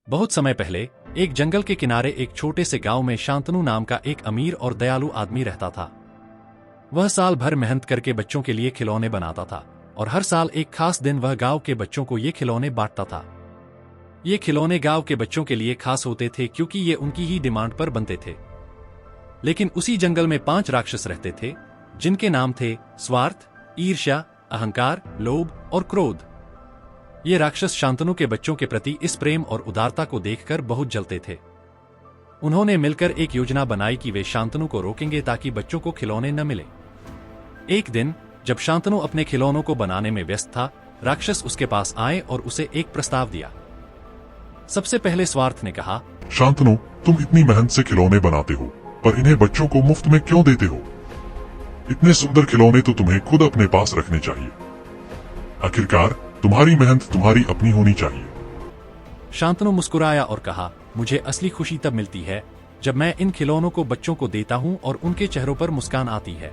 बहुत समय पहले एक जंगल के किनारे एक छोटे से गांव में शांतनु नाम का एक अमीर और दयालु आदमी रहता था। वह साल भर मेहनत करके बच्चों के लिए खिलौने बनाता था और हर साल एक खास दिन वह गांव के बच्चों को ये खिलौने बांटता था। ये खिलौने गांव के बच्चों के लिए खास होते थे क्योंकि ये उनकी ही डिमांड पर बनते थे। लेकिन उसी जंगल में 5 राक्षस रहते थे जिनके नाम थे स्वार्थ, ईर्ष्या, अहंकार, लोभ और क्रोध। ये राक्षस शांतनु के बच्चों के प्रति इस प्रेम और उदारता को देखकर बहुत जलते थे। उन्होंने मिलकर एक योजना बनाई कि वे शांतनु को रोकेंगे ताकि बच्चों को खिलौने न मिले। एक दिन जब शांतनु अपने खिलौनों को बनाने में व्यस्त था, राक्षस उसके पास आए और उसे एक प्रस्ताव दिया। सबसे पहले स्वार्थ ने कहा, शांतनु, तुम इतनी मेहनत से खिलौने बनाते हो, पर इन्हें बच्चों को मुफ्त में क्यों देते हो? इतने सुंदर खिलौने तो तुम्हें खुद अपने पास रखने चाहिए। आखिरकार तुम्हारी मेहनत तुम्हारी अपनी होनी चाहिए। शांतनु मुस्कुराया और कहा, मुझे असली खुशी तब मिलती है जब मैं इन खिलौनों को बच्चों को देता हूँ और उनके चेहरों पर मुस्कान आती है।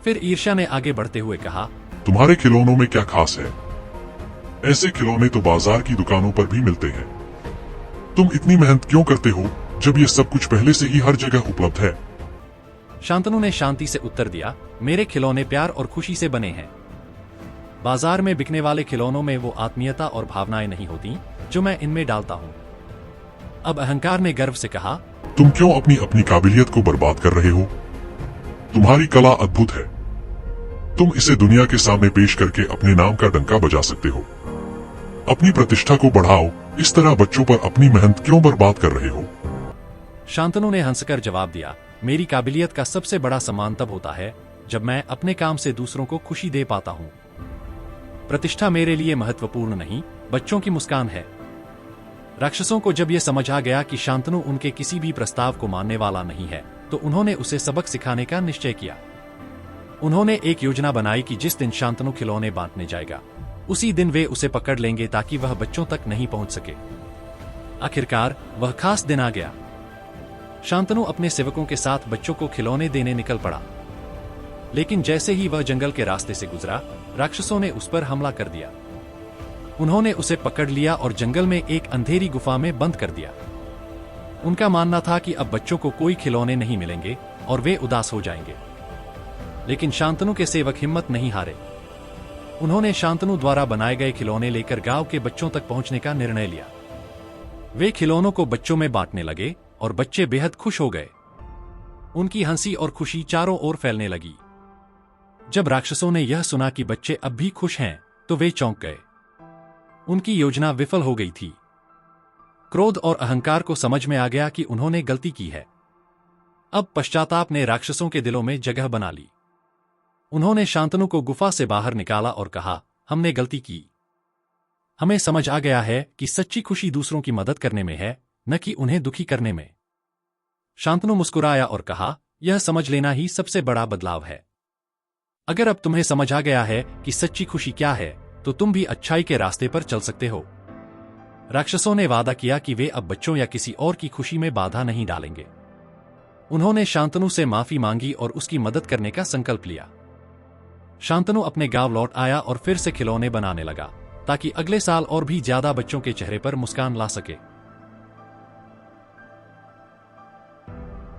फिर ईर्ष्या ने आगे बढ़ते हुए कहा, तुम्हारे खिलौनों में क्या खास है? ऐसे खिलौने तो बाजार की दुकानों पर भी मिलते हैं। तुम इतनी मेहनत क्यों करते हो जब ये सब कुछ पहले से ही हर जगह उपलब्ध है? शांतनु ने शांति से उत्तर दिया, मेरे खिलौने प्यार और खुशी से बने हैं। बाजार में बिकने वाले खिलौनों में वो आत्मीयता और भावनाएं नहीं होती जो मैं इनमें डालता हूँ। अब अहंकार ने गर्व से कहा, तुम क्यों अपनी अपनी काबिलियत को बर्बाद कर रहे हो? तुम्हारी कला अद्भुत है। तुम इसे दुनिया के सामने पेश करके अपने नाम का डंका बजा सकते हो। अपनी प्रतिष्ठा को बढ़ाओ, इस तरह बच्चों पर अपनी मेहनत क्यों बर्बाद कर रहे हो? शांतनु ने हंसकर जवाब दिया, मेरी काबिलियत का सबसे बड़ा सम्मान तब होता है जब मैं अपने काम से दूसरों को खुशी दे पाता हूँ। प्रतिष्ठा मेरे लिए महत्वपूर्ण नहीं, बच्चों की मुस्कान है। राक्षसों को जब यह समझ आ गया कि शांतनु उनके किसी भी प्रस्ताव को मानने वाला नहीं है, तो उन्होंने उसे सबक सिखाने का निश्चय किया। उन्होंने एक योजना बनाई कि जिस दिन शांतनु खिलौने बांटने जाएगा, उसी दिन वे उसे पकड़ लेंगे ताकि वह बच्चों तक नहीं पहुंच सके। आखिरकार वह खास दिन आ गया। शांतनु अपने सेवकों के साथ बच्चों को खिलौने देने निकल पड़ा। लेकिन जैसे ही वह जंगल के रास्ते से गुजरा, राक्षसों ने उस पर हमला कर दिया। उन्होंने उसे पकड़ लिया और जंगल में एक अंधेरी गुफा में बंद कर दिया। उनका मानना था कि अब बच्चों को कोई खिलौने नहीं मिलेंगे और वे उदास हो जाएंगे। लेकिन शांतनु के सेवक हिम्मत नहीं हारे। उन्होंने शांतनु द्वारा बनाए गए खिलौने लेकर गांव के बच्चों तक पहुंचने का निर्णय लिया। वे खिलौनों को बच्चों में बांटने लगे और बच्चे बेहद खुश हो गए। उनकी हंसी और खुशी चारों ओर फैलने लगी। जब राक्षसों ने यह सुना कि बच्चे अब भी खुश हैं, तो वे चौंक गए। उनकी योजना विफल हो गई थी। क्रोध और अहंकार को समझ में आ गया कि उन्होंने गलती की है। अब पश्चाताप ने राक्षसों के दिलों में जगह बना ली। उन्होंने शांतनु को गुफा से बाहर निकाला और कहा, हमने गलती की। हमें समझ आ गया है कि सच्ची खुशी दूसरों की मदद करने में है, न कि उन्हें दुखी करने में। शांतनु मुस्कुराया और कहा, यह समझ लेना ही सबसे बड़ा बदलाव है। अगर अब तुम्हें समझ आ गया है कि सच्ची खुशी क्या है, तो तुम भी अच्छाई के रास्ते पर चल सकते हो। राक्षसों ने वादा किया कि वे अब बच्चों या किसी और की खुशी में बाधा नहीं डालेंगे। उन्होंने शांतनु से माफी मांगी और उसकी मदद करने का संकल्प लिया। शांतनु अपने गांव लौट आया और फिर से खिलौने बनाने लगा, ताकि अगले साल और भी ज्यादा बच्चों के चेहरे पर मुस्कान ला सके।